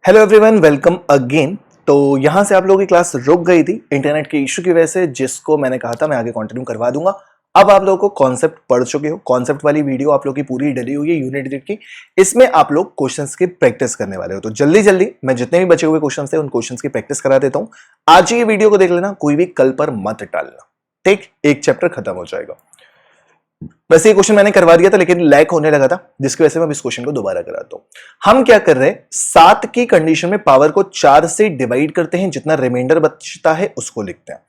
Hello everyone, welcome again. तो यहां से आप लोगों की क्लास रुक गई थी इंटरनेट के इशू की वजह से, जिसको मैंने कहा था मैं आगे कंटिन्यू करवा दूंगा। अब आप लोगों को कॉन्सेप्ट पढ़ चुके हो, कॉन्सेप्ट वाली वीडियो आप लोगों की पूरी डली हुई है यूनिट डिजिट की। इसमें आप लोग क्वेश्चंस की प्रैक्टिस करने वाले हो, तो जल्दी जल्दी मैं जितने भी बचे हुए क्वेश्चंस थे उन क्वेश्चंस की प्रैक्टिस करा देता हूं। आज ही ये वीडियो को देख लेना, कोई भी कल पर मत टालना। ठीक, एक चैप्टर खत्म हो जाएगा। वैसे ये क्वेश्चन मैंने करवा दिया था लेकिन लैक होने लगा था, जिसकी वजह से मैं इस क्वेश्चन को दोबारा कराता हूं। हम क्या कर रहे हैं, 7 की कंडीशन में पावर को 4 से डिवाइड करते हैं, जितना रिमाइंडर बचता है उसको लिखते हैं।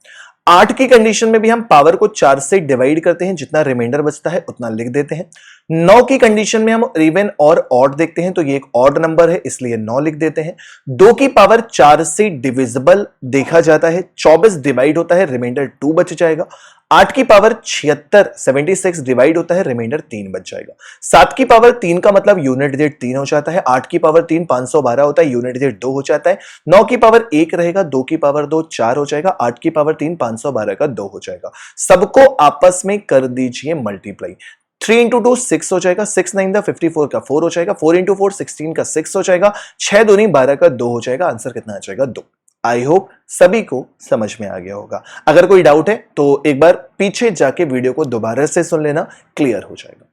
8 की कंडीशन में भी हम पावर को 4 से डिवाइड करते हैं, जितना रिमाइंडर बचता है उतना लिख देते हैं। 9 की कंडीशन में हम इवन और ऑड देखते हैं, तो ये एक ऑड नंबर है इसलिए 9 लिख देते हैं। 2 की पावर 4 से डिविजिबल देखा जाता है, 24 डिवाइड होता है, रिमाइंडर 2 बच जाएगा। 8 की पावर 76 डिवाइड होता है, रिमाइंडर 3 बच जाएगा। 7 की पावर 3 का मतलब यूनिट डिजिट 3 हो जाता है। 8 की पावर 3 512 होता है, यूनिट डिजिट 2 हो जाता है। 9 की पावर 1 रहेगा, 2 की पावर 2 4 हो जाएगा। 8 की पावर 3 512 का 2 हो जाएगा। सबको आपस में कर दीजिए मल्टीप्लाई। 3 इंटू 2 6 हो जाएगा, 6 9 द 54 का 4 हो जाएगा, 4 इंटू 4 16 का 6 हो जाएगा, 6 दूनी 12 का 2 हो जाएगा। आंसर कितना आ जाएगा? 2। आई होप सभी को समझ में आ गया होगा। अगर कोई डाउट है तो एक बार पीछे जाके वीडियो को दोबारा से सुन लेना, क्लियर हो जाएगा।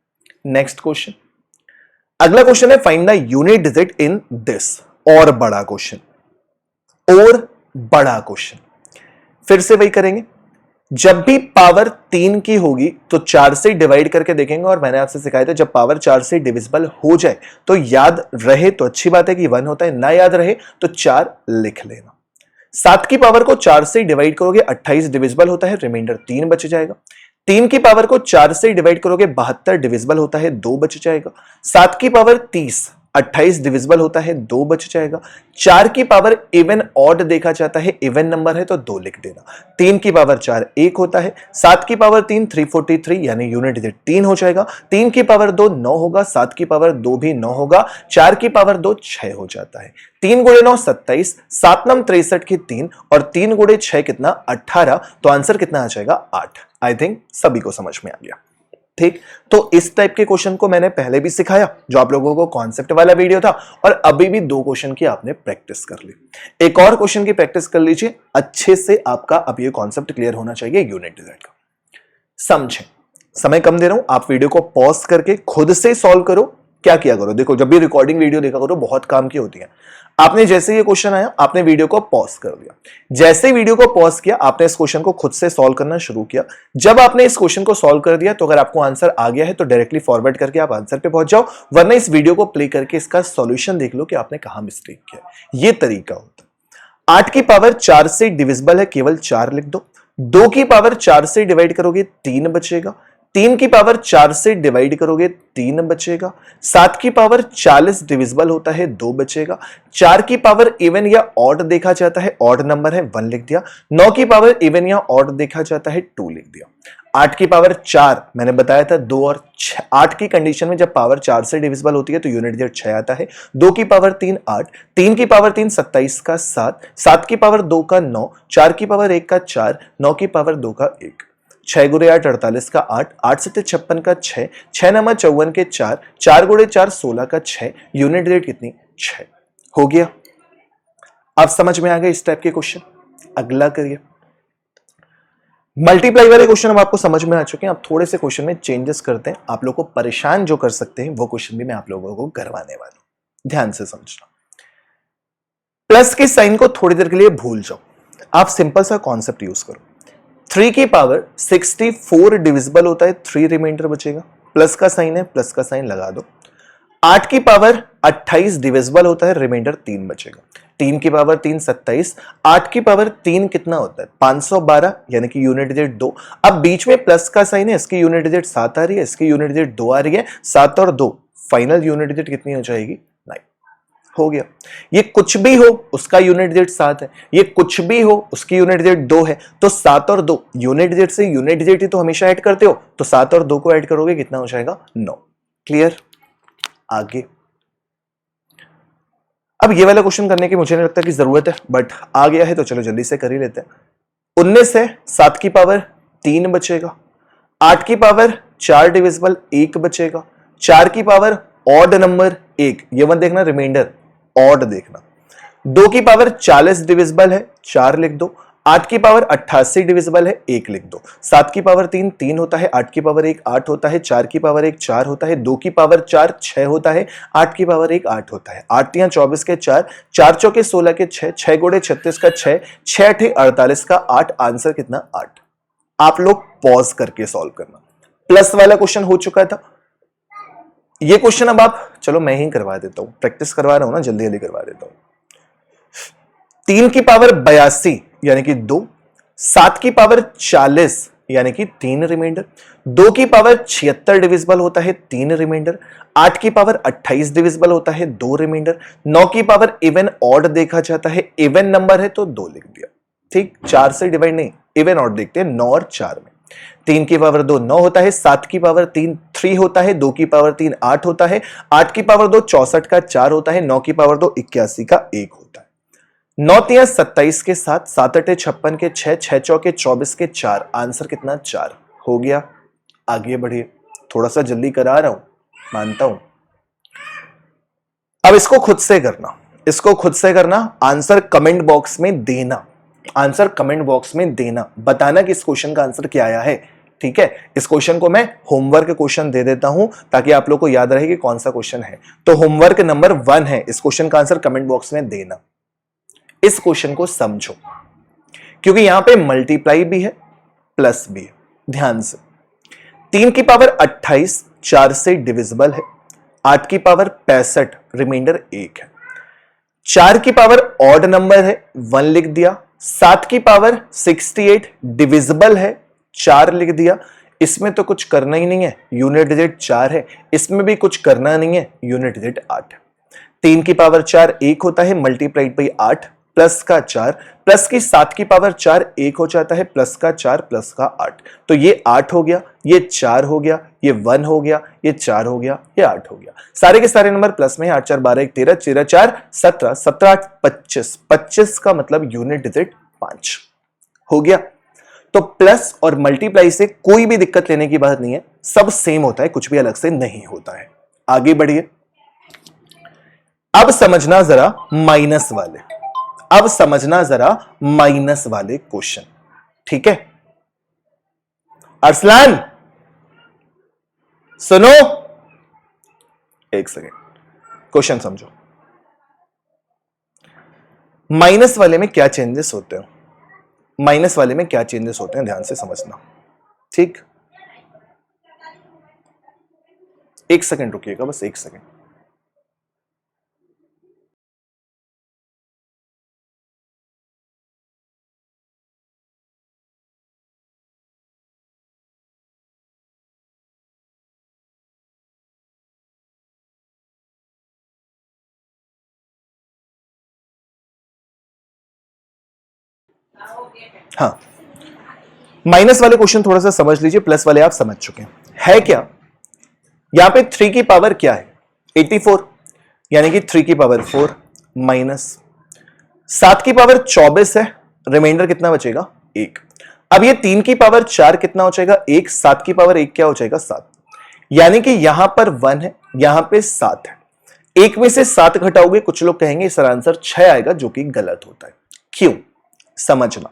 नेक्स्ट क्वेश्चन, अगला क्वेश्चन है find the unit digit in this. और बड़ा क्वेश्चन, और बड़ा क्वेश्चन फिर से वही करेंगे। जब भी पावर 3 की होगी तो 4 से डिवाइड करके देखेंगे, और मैंने आपसे सिखाया था जब पावर 4 से डिविजिबल हो जाए तो याद रहे तो अच्छी बात है कि 1 होता है, ना याद रहे तो 4 लिख लेना। 7 की पावर को 4 से डिवाइड करोगे 28 डिविजिबल होता है, रिमाइंडर 3 बच जाएगा। 3 की पावर को 4 से डिवाइड करोगे 72 डिविजिबल होता है, 2 बच जाएगा। 7 की पावर 30 28 डिविजिबल होता है, 2 बच जाएगा। 4 की पावर इवन ऑड देखा जाता है, इवन नंबर है तो 2 लिख देना। 3 की पावर 4 1 होता है। 7 की पावर 3 343 यानी यूनिट डिजिट 3 हो जाएगा। 3 की पावर 2 9 होगा, 7 की पावर 2 भी 9 होगा। 4 की पावर 2 6 हो जाता है। 3 गुणे 9 27, 7 नम 63 की 3 और 3 गुणे 6 कितना 18, तो आंसर कितना आ जाएगा 8। आई थिंक सभी को समझ में आ गया। ठीक, तो इस टाइप के क्वेश्चन को मैंने पहले भी सिखाया, जो आप लोगों को कॉन्सेप्ट वाला वीडियो था, और अभी भी 2 क्वेश्चन की आपने प्रैक्टिस कर ली। एक और क्वेश्चन की प्रैक्टिस कर लीजिए अच्छे से, आपका अब ये कॉन्सेप्ट क्लियर होना चाहिए यूनिट डिजिट का। समझें, समय कम दे रहा हूं, आप वीडियो को पॉज करके खुद से सॉल्व करो। क्या किया करो, देखो जब भी रिकॉर्डिंग वीडियो देखा करो, बहुत काम की होती है। आपने जैसे ये क्वेश्चन आया आपने वीडियो को पॉज कर दिया, जैसे वीडियो को पॉज किया आपने इस क्वेश्चन को खुद से सॉल्व करना शुरू किया। जब आपने इस क्वेश्चन को सॉल्व कर दिया तो अगर आपको आंसर आ गया है तो डायरेक्टली फॉरवर्ड करके आप आंसर पे पहुंच जाओ, वरना इस वीडियो को प्ले करके इसका सॉल्यूशन देख लो कि आपने कहां मिस्टेक किया। ये तरीका होता है। 8 की पावर 4 से डिविजिबल है, केवल 4 लिख दो। 2 की पावर 4 से डिवाइड करोगे 3 बचेगा। 3 की पावर 4 से डिवाइड करोगे 3 बचेगा। 7 की पावर 40 डिविजिबल होता है, 2 बचेगा। 4 की पावर इवन या ऑड देखा जाता है, ऑड नंबर है 1 लिख दिया। 9 की पावर इवन या ऑड देखा जाता है, 2 लिख दिया। 8 की पावर 4 मैंने बताया था 2 और 8 की कंडीशन में जब पावर 4 से डिविजिबल होती है तो यूनिट डिजिट 6 आता है। 2 की पावर 3 8, 3 की पावर 3 27 का 7, 7 की पावर 2 का 9, 4 की पावर 1 का 4, 9 की पावर 2 का 1, 6 गुणे 8 48 का 8, 8 से 56 का 6, 6 नमा 54 के 4, 4 गुणे 4 16 का 6, यूनिट डिजिट कितनी 6 हो गया। अब समझ में आ गया इस टाइप के क्वेश्चन। अगला करिए, मल्टीप्लाई वाले क्वेश्चन अब आपको समझ में आ चुके हैं। अब थोड़े से क्वेश्चन में चेंजेस करते हैं, आप लोगों को परेशान जो कर सकते हैं वो क्वेश्चन भी मैं आप लोगों को करवाने वाला हूं, ध्यान से समझना। प्लस के साइन को थोड़ी देर के लिए भूल जाओ, आप सिंपल सा कॉन्सेप्ट यूज करो। 3 की पावर 64 डिविजिबल होता है, 3 रिमाइंडर बचेगा। प्लस का साइन है, प्लस का साइन लगा दो। 8 की पावर 28 डिविजिबल होता है, रिमाइंडर 3 बचेगा। 3 की पावर 3 27, 8 की पावर 3 कितना होता है 512 यानी कि यूनिट डिजिट 2। अब बीच में प्लस का साइन है, इसकी यूनिट डिजिट 7 आ रही है, इसकी यूनिट डिजिट 2 आ रही है। 7 और 2 फाइनल यूनिट डिजिट कितनी हो जाएगी 9 हो गया। ये कुछ भी हो उसका यूनिट डिजिट 7 है, ये कुछ भी हो उसकी यूनिट डिजिट 2 है, तो 7 और 2 यूनिट डिजिट से यूनिट डिजिट ही तो हमेशा ऐड करते हो, तो 7 और 2 को ऐड करोगे कितना हो जाएगा 9। क्लियर? आगे अब ये वाला क्वेश्चन करने की मुझे नहीं लगता कि जरूरत है, बट आ गया है तो चलो जल्दी से कर ही लेते हैं। 19 है, 7 की पावर 3 बचेगा। 8 की पावर 4 डिविजिबल 1 बचेगा। 4 की पावर ऑड नंबर 1, ये मत देखना रिमाइंडर, ऑड देखना। 2 की पावर 40 डिविजिबल है, 4 लिख दो। 8 की पावर 88 डिविजिबल है, 1 लिख दो। 7 की पावर 3 3 होता है, 8 की पावर 1 8 होता है, 4 की पावर 1 4 होता है, 2 की पावर 4 6 होता है, 8 की पावर 1 8 होता है। 8 तियां 24 के 4, 4 चौके 16 के 6, 6 गुणे 36 का 6, 6 अठे 48 का 8, आंसर कितना 8। आप लोग पॉज करके सॉल्व करना। प्लस वाला क्वेश्चन हो चुका था, ये क्वेश्चन अब आप, चलो मैं ही करवा देता हूं, प्रैक्टिस करवा रहा हूं ना, जल्दी जल्दी करवा देता हूं। 3 की पावर 82 यानी कि 2, 7 की पावर 40 यानी कि 3 रिमाइंडर, 2 की पावर 76 डिविजिबल होता है, 3 रिमाइंडर, 8 की पावर 28 डिविजिबल होता है, 2 रिमाइंडर, 9 की पावर इवन ऑड देखा जाता है, इवन नंबर है तो 2 लिख दिया। ठीक, 4 से डिवाइड नहीं, इवन ऑड देखते हैं, 9 और 4 में। 3 की पावर 2 9 होता है, 7 की पावर 3 3 होता है, 2 की पावर 3 8 होता है, 8 की पावर 2 64 का 4 होता है, 9 की पावर 2 81 का 1 होता है। 9 तियां 27 के 7, 7 अठे 56 के 6, 6 चौके 24 के 4, आंसर कितना 4 हो गया। आगे बढ़िए, थोड़ा सा जल्दी करा रहा हूं, मानता हूं। अब इसको खुद से करना, इसको खुद से करना, आंसर कमेंट बॉक्स में देना, आंसर कमेंट बॉक्स में देना, बताना कि इस क्वेश्चन का आंसर क्या आया है। ठीक है, इस क्वेश्चन को मैं होमवर्क क्वेश्चन दे देता हूं ताकि आप लोग को याद रहे कि कौन सा क्वेश्चन है। तो होमवर्क नंबर 1 है, इस क्वेश्चन का आंसर कमेंट बॉक्स में देना। इस क्वेश्चन को समझो, क्योंकि यहां पे मल्टीप्लाई भी है प्लस भी है, ध्यान से। 3 की पावर 28 4 से डिविजिबल है, 8 की पावर 65 रिमाइंडर 1 है, 4 की पावर ऑड नंबर है, 1 लिख दिया। 7 की पावर 68 डिविजिबल है, 4 लिख दिया। इसमें तो कुछ करना ही नहीं है, यूनिट डिजिट 4 है, इसमें भी कुछ करना नहीं है, यूनिट डिजिट 8। 3 की पावर 4 1 होता है, मल्टीप्लाइड बाई 8 प्लस का 4, प्लस की 7 की पावर 4 1 हो जाता है, प्लस का 4 प्लस का 8। तो ये 8 हो गया, ये 4 हो गया, ये 1 हो गया, ये 4 हो गया, ये 8 हो गया। सारे के सारे नंबर प्लस में, 8 4 12 1 13, 13 4 17, 17 8 25, 25 का मतलब यूनिट डिजिट 5 हो गया। तो प्लस और मल्टीप्लाई से कोई भी दिक्कत लेने की बात नहीं है, सब सेम होता है, कुछ भी अलग से नहीं होता है। आगे बढ़िए, अब समझना जरा माइनस वाले, अब समझना जरा माइनस वाले क्वेश्चन। ठीक है, अरसलान सुनो, एक सेकेंड, क्वेश्चन समझो। माइनस वाले में क्या चेंजेस होते हैं, माइनस वाले में क्या चेंजेस होते हैं, ध्यान से समझना। ठीक, एक सेकेंड रुकिएगा, बस एक सेकेंड। हाँ, माइनस वाले क्वेश्चन थोड़ा सा समझ लीजिए, प्लस वाले आप समझ चुके हैं। है क्या, यहां पे 3 की पावर क्या है 84, यानी कि 3 की पावर 4 माइनस 7 की पावर 24 है, रिमाइंडर कितना बचेगा 1। अब ये 3 की पावर 4 कितना हो जाएगा 1, 7 की पावर 1 क्या हो जाएगा 7, यानी कि यहां पर 1 है, यहां पे 7 है। 1 में से 7 घटाओगे, कुछ लोग कहेंगे सर आंसर 6 आएगा, जो कि गलत होता है। क्यों, समझना।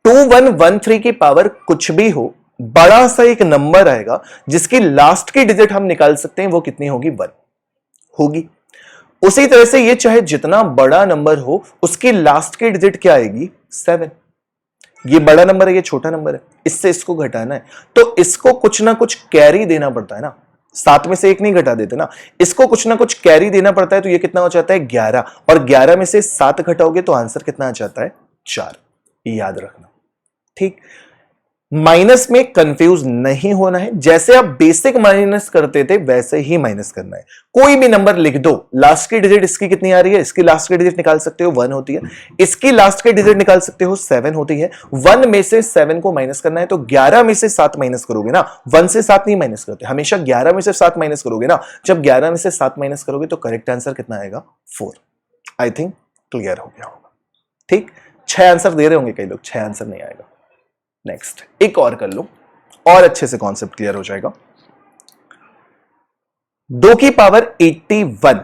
2113 की पावर कुछ भी हो, बड़ा सा एक नंबर आएगा जिसकी लास्ट की डिजिट हम निकाल सकते हैं, वो कितनी होगी 1 होगी। उसी तरह से ये चाहे जितना बड़ा नंबर हो, उसकी लास्ट की डिजिट क्या आएगी 7। ये बड़ा नंबर है, ये छोटा नंबर है, इससे इसको घटाना है, तो इसको कुछ ना कुछ कैरी देना पड़ता है ना, 7 में से 1 नहीं घटा देते ना, इसको कुछ ना कुछ कैरी देना पड़ता है। तो ये कितना हो जाता है 11, और 11 में से 7 घटाओगे तो आंसर कितना आ जाता है 4, याद रखना। ठीक, माइनस में कंफ्यूज नहीं होना है, जैसे आप बेसिक माइनस करते थे वैसे ही माइनस करना है। कोई भी नंबर लिख दो, लास्ट की डिजिट इसकी कितनी आ रही है, इसकी लास्ट की डिजिट निकाल सकते हो 1 होती है, इसकी लास्ट की डिजिट निकाल सकते हो 7 होती है। 1 में से 7 को माइनस करना है, तो 11 में से 7 माइनस करोगे ना, 1 से 7 नहीं माइनस करते, हमेशा 11 में से 7 माइनस करोगे ना। जब 11 में से 7 माइनस करोगे तो करेक्ट आंसर कितना आएगा 4। आई थिंक क्लियर हो गया होगा। ठीक, 6 आंसर दे रहे होंगे कई लोग, 6 आंसर नहीं आएगा। नेक्स्ट एक और कर लो, और अच्छे से कॉन्सेप्ट क्लियर हो जाएगा। 2 की पावर 81,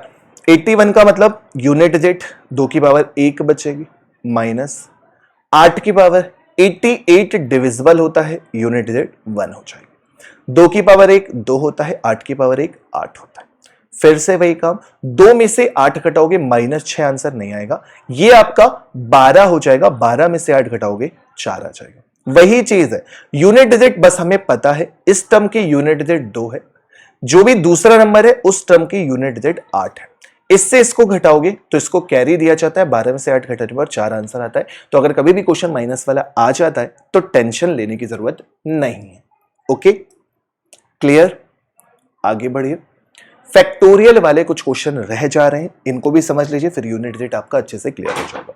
81 का मतलब यूनिट डिजिट 2 की पावर 1 बचेगी, माइनस 8 की पावर 88 डिविजिबल होता है, यूनिट डिजिट 1 हो जाएगी। 2 की पावर 1 2 होता है, 8 की पावर 1 8 होता है। फिर से वही काम, 2 में से 8 घटाओगे -6, आंसर नहीं आएगा, ये आपका 12 हो जाएगा। 12 में से 8 घटाओगे 4 आ जाएगा। वही चीज है, यूनिट डिजिट बस हमें पता है इस टर्म की यूनिट डिजिट 2 है, जो भी दूसरा नंबर है उस टर्म की यूनिट डिजिट 8 है। इससे इसको घटाओगे तो इसको कैरी दिया जाता है, 12 में से 8 घटाने पर 4 आंसर आता है। तो अगर कभी भी क्वेश्चन माइनस वाला आ जाता है तो टेंशन लेने की जरूरत नहीं है। Okay, clear? आगे बढ़िए। फैक्टोरियल वाले कुछ क्वेश्चन रह जा रहे हैं, इनको भी समझ लीजिए, फिर यूनिट डिजिट आपका अच्छे से क्लियर हो जाएगा।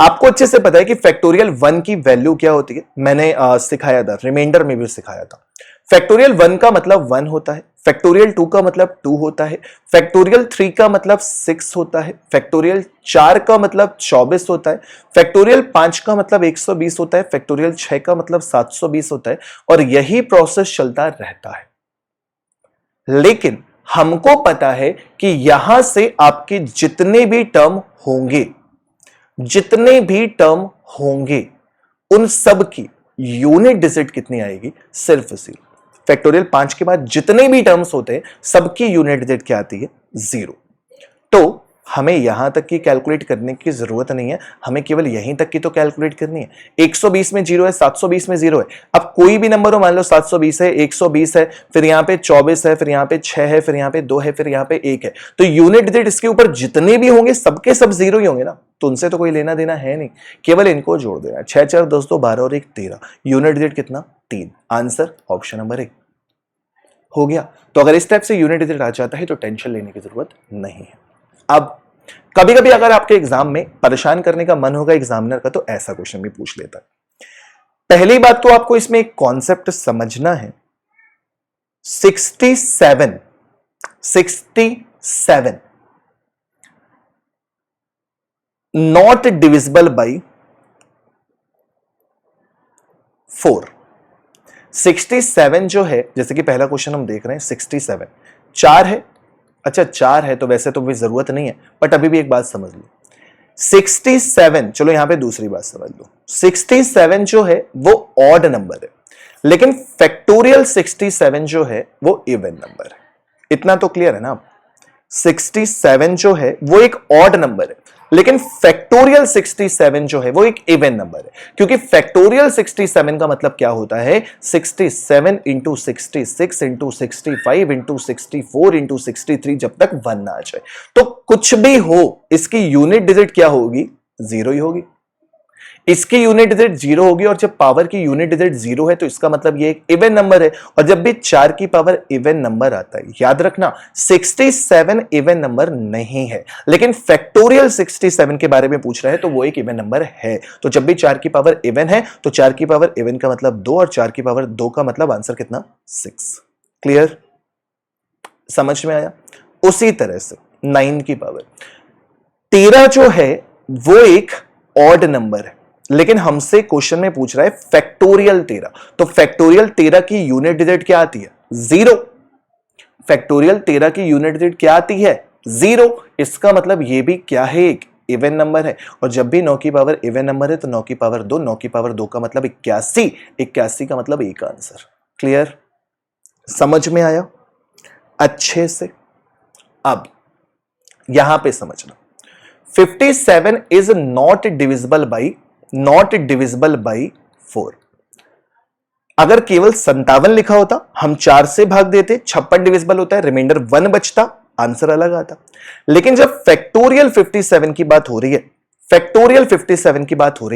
आपको अच्छे से पता है कि फैक्टोरियल 1 की वैल्यू क्या होती है, मैंने सिखाया था, रिमाइंडर में भी सिखाया था। फैक्टोरियल 1 का मतलब 1 होता है, फैक्टोरियल 2 का मतलब 2 होता है, फैक्टोरियल 3 का मतलब 6 होता है, फैक्टोरियल 4 का मतलब 24 होता है, फैक्टोरियल 5 का मतलब 120 होता है, फैक्टोरियल 6 का मतलब 720 होता है, और यही प्रोसेस चलता रहता है। लेकिन हमको पता है कि यहां से आपके जितने भी टर्म होंगे उन सब की यूनिट डिजिट कितनी आएगी, सिर्फ जीरो। फैक्टोरियल 5 के बाद जितने भी टर्म्स होते हैं सबकी यूनिट डिजिट क्या आती है, 0। तो हमें यहां तक की कैलकुलेट करने की जरूरत नहीं है, हमें केवल यहीं तक की तो कैलकुलेट करनी है। 120 में 0 है, 720 में 0 है। अब कोई भी नंबर हो, मान लो 720 है, 120 है, फिर यहां पे 24 है, फिर यहां पे 6 है, फिर यहां पे 2 है, फिर यहां पे 1 है, तो यूनिट डिजिट इसके ऊपर जितने भी होंगे सबके सब 0 ही होंगे ना, तो उनसे तो कोई लेना देना है नहीं, केवल इनको जोड़ देना। 6 4 10 2 12 और 1 13, यूनिट डिजिट कितना, 3। आंसर ऑप्शन नंबर 1 हो गया। तो अगर इस टाइप से यूनिट डिजिट आ जाता है तो टेंशन लेने की जरूरत नहीं है। अब कभी कभी अगर आपके एग्जाम में परेशान करने का मन होगा एग्जामिनर का, तो ऐसा क्वेश्चन भी पूछ लेता है। पहली बात तो आपको इसमें एक कॉन्सेप्ट समझना है, 67 नॉट डिविजिबल बाई 4। 67 जो है, जैसे कि पहला क्वेश्चन हम देख रहे हैं, 67 4 है। अच्छा 4 है तो वैसे तो कोई जरूरत नहीं है, बट अभी भी एक बात समझ लो, 67, चलो यहां पे दूसरी बात समझ लो, 67 जो है वो ऑड नंबर है, लेकिन फैक्टोरियल 67 जो है वो इवन नंबर है। इतना तो क्लियर है ना? 67 जो है वो एक ऑड नंबर है, लेकिन फैक्टोरियल 67 जो है वो एक इवन नंबर है, क्योंकि फैक्टोरियल 67 का मतलब क्या होता है, 67 इंटू 66 इंटू 65 इंटू 64 इंटू 63, जब तक 1 ना आ जाए। तो कुछ भी हो, इसकी यूनिट डिजिट क्या होगी, 0 ही होगी। इसकी यूनिट डिजिट 0 होगी, और जब पावर की यूनिट डिजिट 0 है तो इसका मतलब ये एक इवन नंबर है, और जब भी 4 की पावर इवन नंबर आता है, याद रखना 67 इवन नंबर नहीं है, लेकिन फैक्टोरियल 67 के बारे में पूछ रहा है तो वो एक इवन नंबर है। तो जब भी 4 की पावर इवन है तो 4 की पावर इवन का मतलब 2, और 4 की पावर 2 का मतलब आंसर कितना, 6। क्लियर? समझ में आया? उसी तरह से 9 की पावर 13 जो है वो एक ऑड नंबर है, लेकिन हमसे क्वेश्चन में पूछ रहा है फैक्टोरियल 13, तो फैक्टोरियल 13 की यूनिट डिजिट क्या आती है, 0। फैक्टोरियल 13 की यूनिट डिजिट क्या आती है, 0। इसका मतलब ये भी क्या है, एक इवन नंबर है, और जब भी 9 की पावर इवन नंबर है तो 9 की पावर 2, 9 की पावर 2 का मतलब 81, 81 का मतलब 1 आंसर। क्लियर? समझ में आया अच्छे से? अब यहां पे समझना, 57 इज नॉट डिविजिबल बाई 4। अगर केवल 57 लिखा होता, हम 4 से भाग देते, 56 डिविजिबल होता है, रिमाइंडर 1 बचता, आंसर अलग आता। लेकिन जब फैक्टोरियल 57 की बात हो रही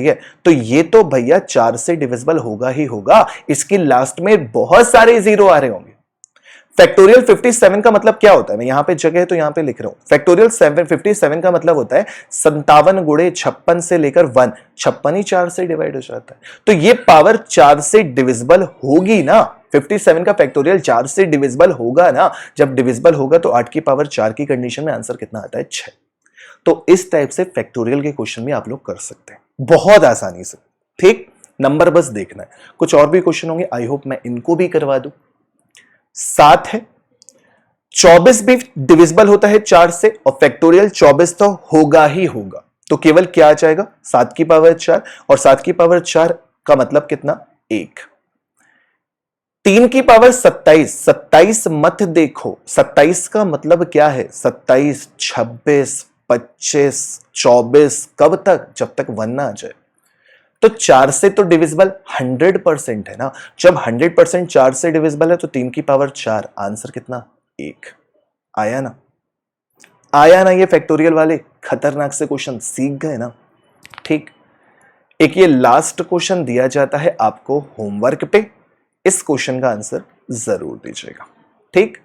है, तो ये तो भैया 4 से डिविजिबल होगा ही होगा, इसकी लास्ट में बहुत सारे जीरो आ रहे होंगे। फैक्टोरियल 57 का मतलब क्या होता है, मैं यहां पे जगह है तो यहां पे लिख रहा हूं। फैक्टोरियल 57 का मतलब होता है 57 गुणे 56 से लेकर 1, 56 ही 4 से डिवाइड हो जाता है, तो ये पावर 4 से डिविजिबल होगी ना। 57 का फैक्टोरियल 4 से डिविजिबल होगा ना, जब डिविजिबल होगा तो 8 की पावर 4 की कंडीशन में आंसर कितना आता है, 6। तो इस टाइप से फैक्टोरियल के क्वेश्चन भी आप लोग कर सकते हैं बहुत आसानी से। ठीक, नंबर बस देखना है। कुछ और भी क्वेश्चन होंगे, आई होप मैं इनको भी करवा दूं। 7 है, 24 भी डिविजिबल होता है 4 से, और फैक्टोरियल 24 तो होगा ही होगा। तो केवल क्या आ जाएगा, 7 की पावर 4, और 7 की पावर 4 का मतलब कितना, 1। 3 की पावर 27, 27 मत देखो, 27 का मतलब क्या है, 27, 26, 25, 24, कब तक, जब तक 1 ना आ जाए। तो 4 से तो डिविजिबल 100% है ना, जब 100% 4 से डिविजिबल है तो 3 की पावर 4, आंसर कितना, 1। आया ना, आया ना, ये फैक्टोरियल वाले खतरनाक से क्वेश्चन सीख गए ना। ठीक, एक ये लास्ट क्वेश्चन दिया जाता है आपको होमवर्क पे, इस क्वेश्चन का आंसर जरूर दीजिएगा। ठीक,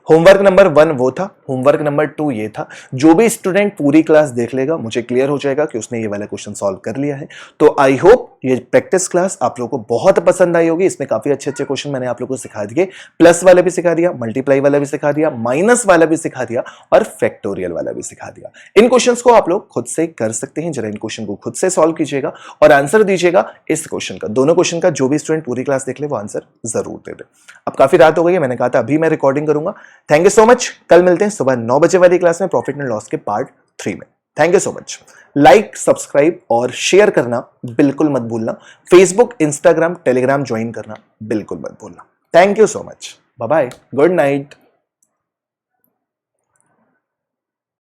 होमवर्क नंबर 1 वो था, होमवर्क नंबर 2 ये था। जो भी स्टूडेंट पूरी क्लास देख लेगा, मुझे क्लियर हो जाएगा कि उसने ये वाला क्वेश्चन सॉल्व कर लिया है। तो आई होप ये प्रैक्टिस क्लास आप लोगों को बहुत पसंद आई होगी। इसमें काफी अच्छे अच्छे क्वेश्चन मैंने आप लोगों को सिखा दिए, प्लस वाला भी सिखा दिया, मल्टीप्लाई वाला भी सिखा दिया, माइनस वाला भी सिखा दिया, और फैक्टोरियल वाला भी सिखा दिया। इन क्वेश्चंस को आप लोग खुद से कर सकते हैं, जरा इन क्वेश्चन को खुद से सॉल्व कीजिएगा और आंसर दीजिएगा इस क्वेश्चन का। दोनों क्वेश्चन का जो भी स्टूडेंट पूरी क्लास देख ले वो आंसर जरूर दे दे। अब काफी रात हो गई है, मैंने कहा था अभी मैं रिकॉर्डिंग करूंगा। थैंक यू सो मच, कल मिलते हैं सुबह 9 बजे वाली क्लास में, प्रॉफिट एंड लॉस के पार्ट 3 में। Thank you so much. Like, subscribe और शेयर करना बिल्कुल मत भूलना। फेसबुक, इंस्टाग्राम, टेलीग्राम ज्वाइन करना बिल्कुल मत भूलना। Thank you so much, bye bye, good night.